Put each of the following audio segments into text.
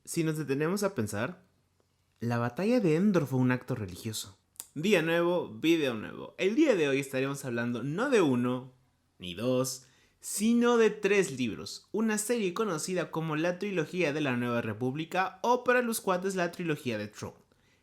Si nos detenemos a pensar, la batalla de Endor fue un acto religioso. Día nuevo, video nuevo. El día de hoy estaremos hablando no de uno, ni dos, sino de 3 libros. Una serie conocida como la trilogía de la Nueva República o para los cuates la trilogía de Throne.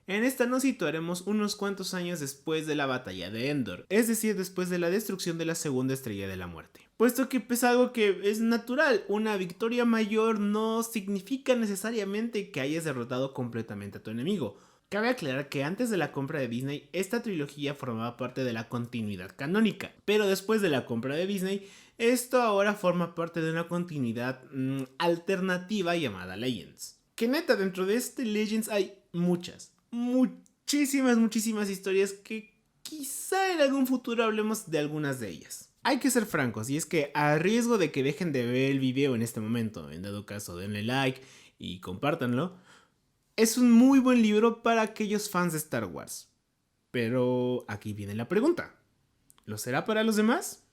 En esta nos situaremos unos cuantos años después de la batalla de Endor, es decir, después de la destrucción de la segunda estrella de la muerte. Puesto que es algo que es natural, una victoria mayor no significa necesariamente que hayas derrotado completamente a tu enemigo. Cabe aclarar que antes de la compra de Disney, esta trilogía formaba parte de la continuidad canónica, pero después de la compra de Disney, esto ahora forma parte de una continuidad alternativa llamada Legends. Que neta, dentro de este Legends hay muchísimas historias que quizá en algún futuro hablemos de algunas de ellas. Hay que ser francos, y es que a riesgo de que dejen de ver el video en este momento, en dado caso denle like y compártanlo, es un muy buen libro para aquellos fans de Star Wars. Pero aquí viene la pregunta, ¿lo será para los demás?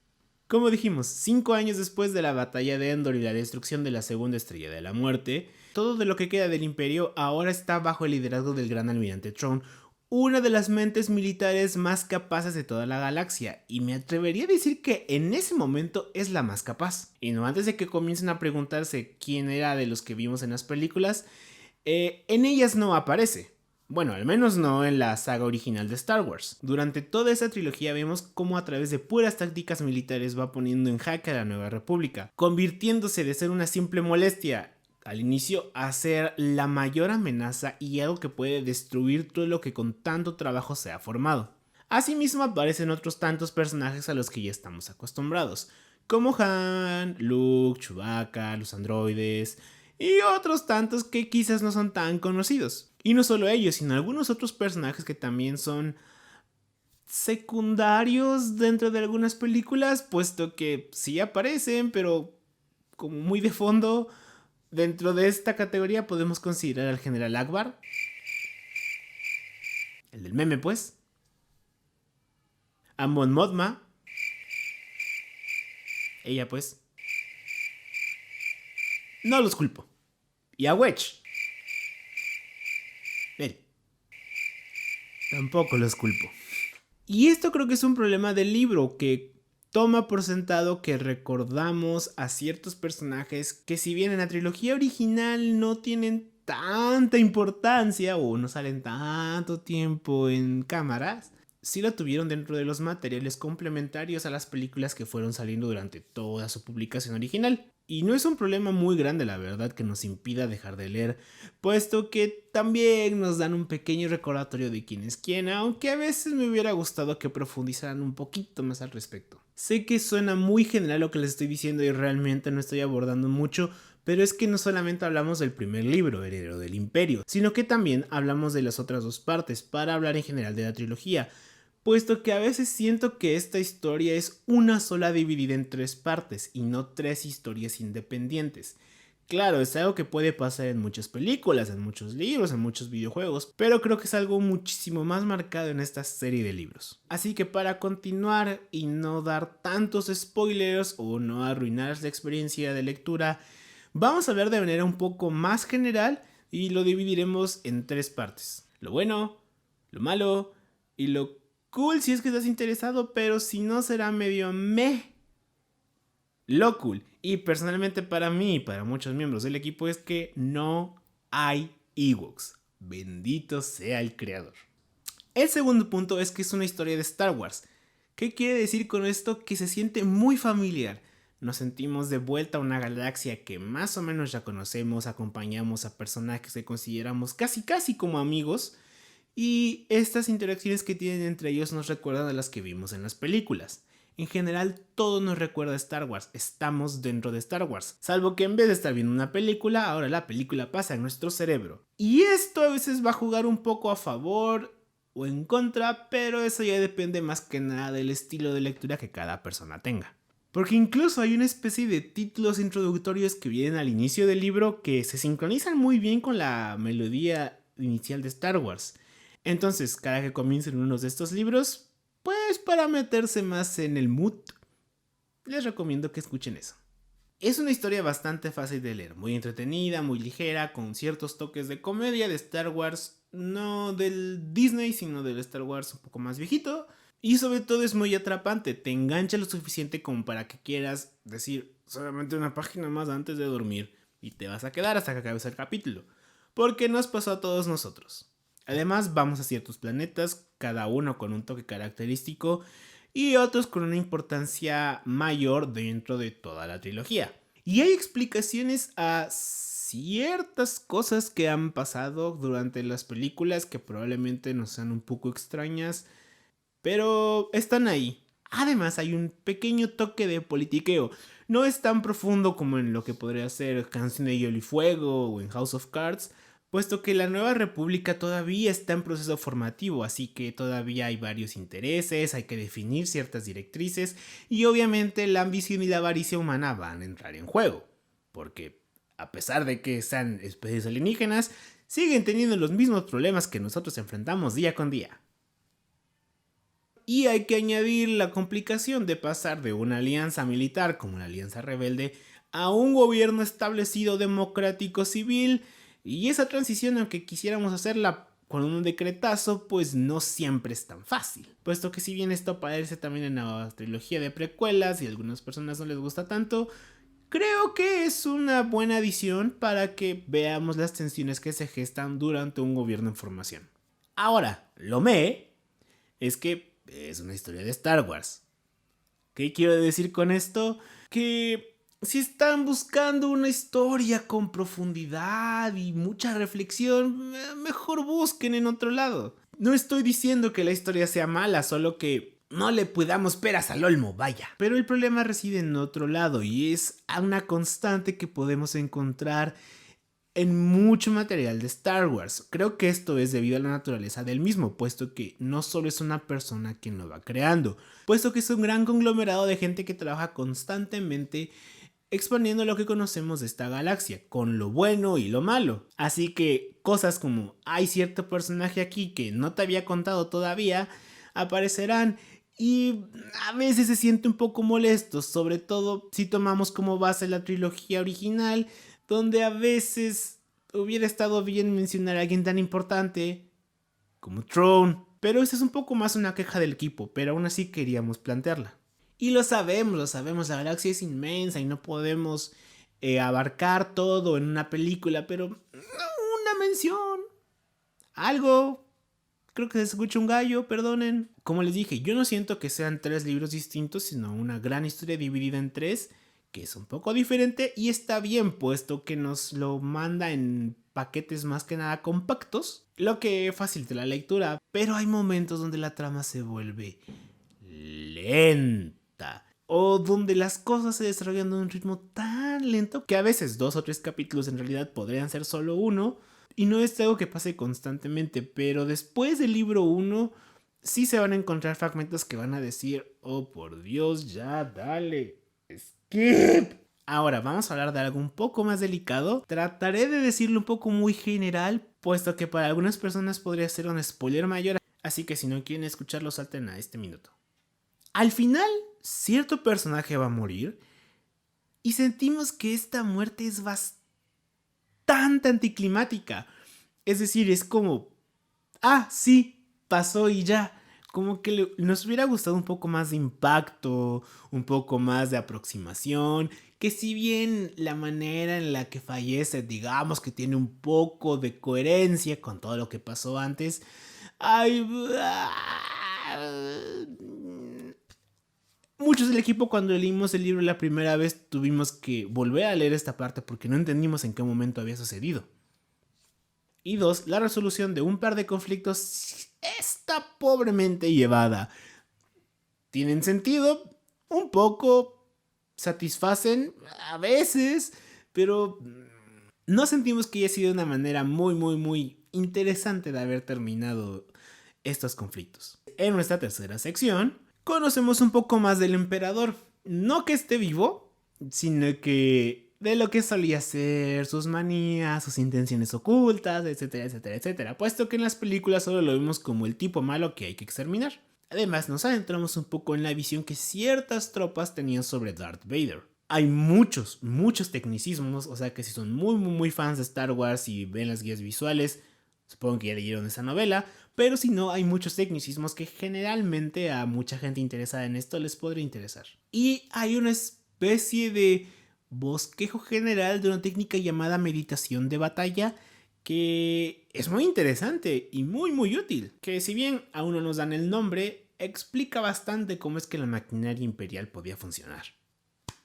Como dijimos, 5 años después de la batalla de Endor y la destrucción de la segunda estrella de la muerte, todo de lo que queda del imperio ahora está bajo el liderazgo del gran almirante Thrawn, una de las mentes militares más capaces de toda la galaxia, y me atrevería a decir que en ese momento es la más capaz. Y no antes de que comiencen a preguntarse quién era de los que vimos en las películas, en ellas no aparece. Bueno, al menos no en la saga original de Star Wars. Durante toda esa trilogía vemos cómo a través de puras tácticas militares va poniendo en jaque a la Nueva República, convirtiéndose de ser una simple molestia al inicio a ser la mayor amenaza y algo que puede destruir todo lo que con tanto trabajo se ha formado. Asimismo aparecen otros tantos personajes a los que ya estamos acostumbrados, como Han, Luke, Chewbacca, los androides y otros tantos que quizás no son tan conocidos. Y no solo ellos, sino algunos otros personajes que también son secundarios dentro de algunas películas, puesto que sí aparecen, pero como muy de fondo. Dentro de esta categoría podemos considerar al general Akbar, el del meme pues, a Mon Mothma, ella pues, no los culpo, y a Wedge, él, tampoco los culpo. Y esto creo que es un problema del libro, que toma por sentado que recordamos a ciertos personajes que, si bien en la trilogía original no tienen tanta importancia o no salen tanto tiempo en cámaras, sí lo tuvieron dentro de los materiales complementarios a las películas que fueron saliendo durante toda su publicación original. Y no es un problema muy grande, la verdad, que nos impida dejar de leer, puesto que también nos dan un pequeño recordatorio de quién es quién, aunque a veces me hubiera gustado que profundizaran un poquito más al respecto. Sé que suena muy general lo que les estoy diciendo y realmente no estoy abordando mucho, pero es que no solamente hablamos del primer libro, Heredero del Imperio, sino que también hablamos de las otras dos partes, para hablar en general de la trilogía, puesto que a veces siento que esta historia es una sola dividida en 3 partes y no 3 historias independientes. Claro, es algo que puede pasar en muchas películas, en muchos libros, en muchos videojuegos, pero creo que es algo muchísimo más marcado en esta serie de libros. Así que para continuar y no dar tantos spoilers o no arruinar la experiencia de lectura, vamos a hablar de manera un poco más general y lo dividiremos en 3 partes. Lo bueno, lo malo y lo cool si es que estás interesado, pero si no será medio meh. Lo cool, y personalmente para mí y para muchos miembros del equipo, es que no hay Ewoks. Bendito sea el creador. El segundo punto es que es una historia de Star Wars. ¿Qué quiere decir con esto? Que se siente muy familiar. Nos sentimos de vuelta a una galaxia que más o menos ya conocemos, acompañamos a personajes que consideramos casi como amigos, y estas interacciones que tienen entre ellos nos recuerdan a las que vimos en las películas. En general, todo nos recuerda a Star Wars, estamos dentro de Star Wars, salvo que en vez de estar viendo una película, ahora la película pasa en nuestro cerebro. Y esto a veces va a jugar un poco a favor o en contra, pero eso ya depende más que nada del estilo de lectura que cada persona tenga. Porque incluso hay una especie de títulos introductorios que vienen al inicio del libro que se sincronizan muy bien con la melodía inicial de Star Wars. Entonces, cada que comiencen uno de estos libros, pues para meterse más en el mood, les recomiendo que escuchen eso. Es una historia bastante fácil de leer, muy entretenida, muy ligera, con ciertos toques de comedia de Star Wars, no del Disney, sino del Star Wars un poco más viejito. Y sobre todo es muy atrapante, te engancha lo suficiente como para que quieras decir solamente una página más antes de dormir y te vas a quedar hasta que acabes el capítulo, porque nos pasó a todos nosotros. Además vamos a ciertos planetas, cada uno con un toque característico y otros con una importancia mayor dentro de toda la trilogía. Y hay explicaciones a ciertas cosas que han pasado durante las películas que probablemente nos sean un poco extrañas, pero están ahí. Además hay un pequeño toque de politiqueo. No es tan profundo como en lo que podría ser Canción de Hielo y Fuego o en House of Cards, puesto que la Nueva República todavía está en proceso formativo, así que todavía hay varios intereses, hay que definir ciertas directrices y obviamente la ambición y la avaricia humana van a entrar en juego, porque a pesar de que sean especies alienígenas, siguen teniendo los mismos problemas que nosotros enfrentamos día con día. Y hay que añadir la complicación de pasar de una alianza militar como la Alianza Rebelde a un gobierno establecido democrático civil. Y esa transición, aunque quisiéramos hacerla con un decretazo, pues no siempre es tan fácil. Puesto que si bien esto aparece también en la trilogía de precuelas y a algunas personas no les gusta tanto, creo que es una buena adición para que veamos las tensiones que se gestan durante un gobierno en formación. Ahora, lo es que es una historia de Star Wars. ¿Qué quiero decir con esto? Que si están buscando una historia con profundidad y mucha reflexión, mejor busquen en otro lado. No estoy diciendo que la historia sea mala, solo que no le podamos peras al olmo, vaya. Pero el problema reside en otro lado y es una constante que podemos encontrar en mucho material de Star Wars. Creo que esto es debido a la naturaleza del mismo, puesto que no solo es una persona quien lo va creando, puesto que es un gran conglomerado de gente que trabaja constantemente exponiendo lo que conocemos de esta galaxia, con lo bueno y lo malo. Así que cosas como hay cierto personaje aquí que no te había contado todavía, aparecerán y a veces se siente un poco molesto, sobre todo si tomamos como base la trilogía original, donde a veces hubiera estado bien mencionar a alguien tan importante como Throne. Pero esa es un poco más una queja del equipo, pero aún así queríamos plantearla. Y lo sabemos, la galaxia es inmensa y no podemos abarcar todo en una película, pero una mención, algo. Creo que se escucha un gallo, perdonen. Como les dije, yo no siento que sean 3 libros distintos, sino una gran historia dividida en 3, que es un poco diferente y está bien puesto que nos lo manda en paquetes más que nada compactos, lo que facilita la lectura, pero hay momentos donde la trama se vuelve lenta o donde las cosas se desarrollan de un ritmo tan lento que a veces 2 o 3 capítulos en realidad podrían ser solo uno. Y no es algo que pase constantemente, pero después del libro 1 sí se van a encontrar fragmentos que van a decir, oh por Dios, ya dale, skip. Ahora vamos a hablar de algo un poco más delicado. Trataré de decirlo un poco muy general, puesto que para algunas personas podría ser un spoiler mayor, así que si no quieren escucharlo salten a este minuto. Al final, cierto personaje va a morir y sentimos que esta muerte es bastante anticlimática. Es decir, es como, sí, pasó y ya. Como que nos hubiera gustado un poco más de impacto, un poco más de aproximación, que si bien la manera en la que fallece, digamos que tiene un poco de coherencia con todo lo que pasó antes, hay... Muchos del equipo cuando leímos el libro la primera vez tuvimos que volver a leer esta parte porque no entendimos en qué momento había sucedido. Y 2, la resolución de un par de conflictos está pobremente llevada. Tienen sentido, un poco, satisfacen a veces, pero no sentimos que haya sido una manera muy interesante de haber terminado estos conflictos. En nuestra tercera sección, conocemos un poco más del emperador. No que esté vivo, sino que de lo que solía ser, sus manías, sus intenciones ocultas, etcétera, puesto que en las películas solo lo vemos como el tipo malo que hay que exterminar. Además, nos adentramos un poco en la visión que ciertas tropas tenían sobre Darth Vader. Hay muchos tecnicismos, o sea que si son muy fans de Star Wars y ven las guías visuales, supongo que ya leyeron esa novela, pero si no, hay muchos tecnicismos que generalmente a mucha gente interesada en esto les podría interesar. Y hay una especie de bosquejo general de una técnica llamada meditación de batalla que es muy interesante y muy útil, que si bien aún no nos dan el nombre, explica bastante cómo es que la maquinaria imperial podía funcionar.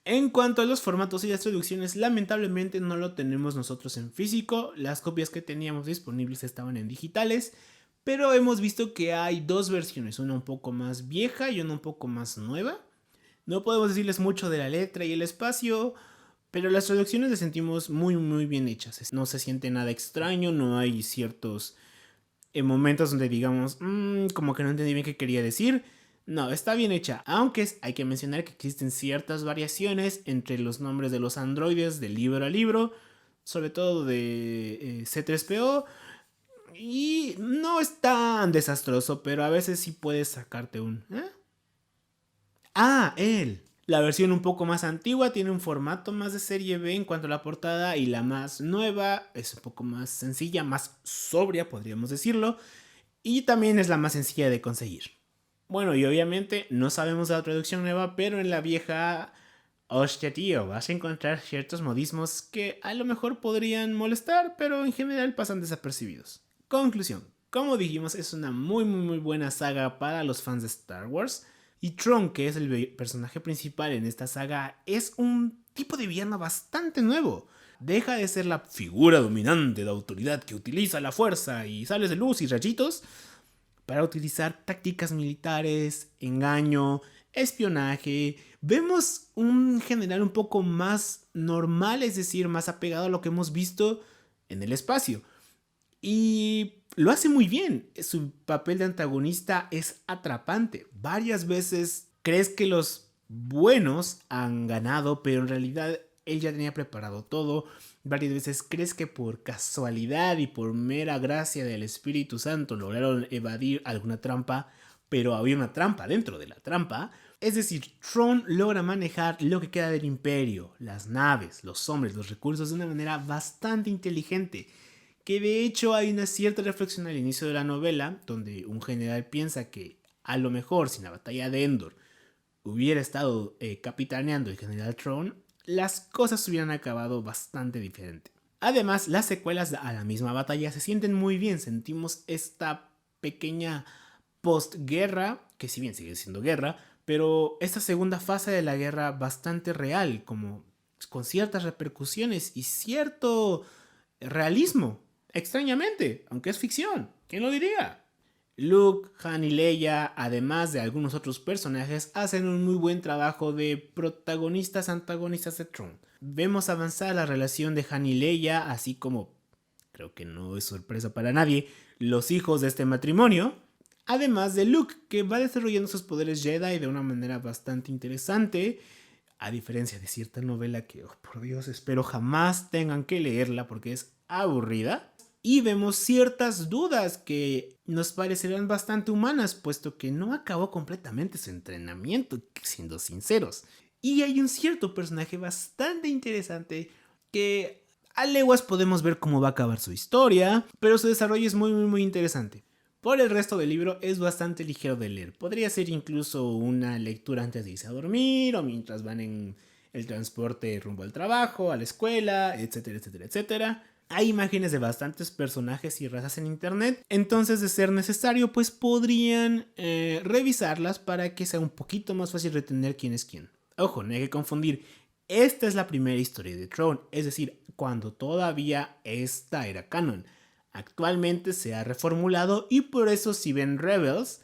En cuanto a los formatos y las traducciones, lamentablemente no lo tenemos nosotros en físico, las copias que teníamos disponibles estaban en digitales, pero hemos visto que hay dos versiones, una un poco más vieja y una un poco más nueva. No podemos decirles mucho de la letra y el espacio, pero las traducciones las sentimos muy bien hechas. No se siente nada extraño, no hay ciertos momentos donde digamos, como que no entendí bien qué quería decir. No, está bien hecha, aunque hay que mencionar que existen ciertas variaciones entre los nombres de los androides de libro a libro, sobre todo de C3PO, y no es tan desastroso, pero a veces sí puedes sacarte un... ¿eh? Ah, él. La versión un poco más antigua tiene un formato más de serie B en cuanto a la portada y la más nueva es un poco más sencilla, más sobria, podríamos decirlo, y también es la más sencilla de conseguir. Bueno, y obviamente no sabemos la traducción nueva, pero en la vieja, hostia tío, vas a encontrar ciertos modismos que a lo mejor podrían molestar, pero en general pasan desapercibidos. Conclusión, como dijimos, es una muy buena saga para los fans de Star Wars. Y Tron, que es el personaje principal en esta saga, es un tipo de villano bastante nuevo. Deja de ser la figura dominante de autoridad que utiliza la fuerza y sales de luz y rayitos para utilizar tácticas militares, engaño, espionaje. Vemos un general un poco más normal, es decir, más apegado a lo que hemos visto en el espacio. Y lo hace muy bien. Su papel de antagonista es atrapante. Varias veces crees que los buenos han ganado, pero en realidad él ya tenía preparado todo. Varias veces crees que por casualidad y por mera gracia del Espíritu Santo lograron evadir alguna trampa, pero había una trampa dentro de la trampa. Es decir, Tron logra manejar lo que queda del imperio, las naves, los hombres, los recursos de una manera bastante inteligente. Que de hecho hay una cierta reflexión al inicio de la novela, donde un general piensa que a lo mejor si en la batalla de Endor hubiera estado capitaneando el general Tron, las cosas hubieran acabado bastante diferente. Además, las secuelas a la misma batalla se sienten muy bien, sentimos esta pequeña postguerra, que si bien sigue siendo guerra, pero esta segunda fase de la guerra bastante real, como con ciertas repercusiones y cierto realismo. Extrañamente, aunque es ficción, ¿quién lo diría? Luke, Han y Leia, además de algunos otros personajes, hacen un muy buen trabajo de protagonistas antagonistas de Tron. Vemos avanzar la relación de Han y Leia, así como, creo que no es sorpresa para nadie, los hijos de este matrimonio. Además de Luke, que va desarrollando sus poderes Jedi de una manera bastante interesante, a diferencia de cierta novela que, oh, por Dios, espero jamás tengan que leerla porque es aburrida. Y vemos ciertas dudas que nos parecerán bastante humanas, puesto que no acabó completamente su entrenamiento, siendo sinceros. Y hay un cierto personaje bastante interesante que a leguas podemos ver cómo va a acabar su historia, pero su desarrollo es muy interesante. Por el resto del libro es bastante ligero de leer. Podría ser incluso una lectura antes de irse a dormir o mientras van en el transporte rumbo al trabajo, a la escuela, etcétera. Hay imágenes de bastantes personajes y razas en internet, entonces de ser necesario pues podrían revisarlas para que sea un poquito más fácil retener quién es quién. Ojo, no hay que confundir, esta es la primera historia de Tron, es decir, cuando todavía esta era canon. Actualmente se ha reformulado y por eso si ven Rebels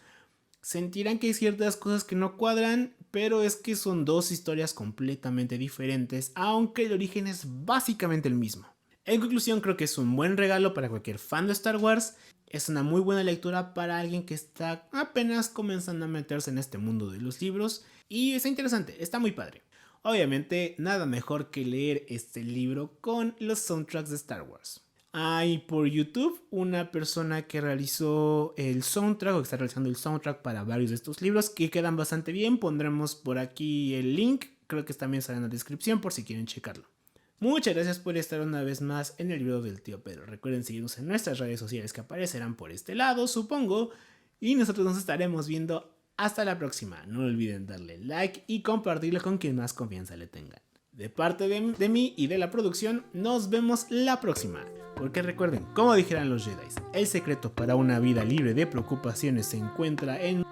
sentirán que hay ciertas cosas que no cuadran, pero es que son dos historias completamente diferentes, aunque el origen es básicamente el mismo. En conclusión, creo que es un buen regalo para cualquier fan de Star Wars. Es una muy buena lectura para alguien que está apenas comenzando a meterse en este mundo de los libros. Y está interesante, está muy padre. Obviamente, nada mejor que leer este libro con los soundtracks de Star Wars. Hay por YouTube una persona que realizó el soundtrack o que está realizando el soundtrack para varios de estos libros que quedan bastante bien. Pondremos por aquí el link. creo que también sale en la descripción por si quieren checarlo. Muchas gracias por estar una vez más en el libro del tío Pedro. Recuerden seguirnos en nuestras redes sociales que aparecerán por este lado, supongo. Y nosotros nos estaremos viendo hasta la próxima. No olviden darle like y compartirlo con quien más confianza le tengan. De parte de mí y de la producción, nos vemos la próxima. Porque recuerden, como dijeran los Jedi, el secreto para una vida libre de preocupaciones se encuentra en...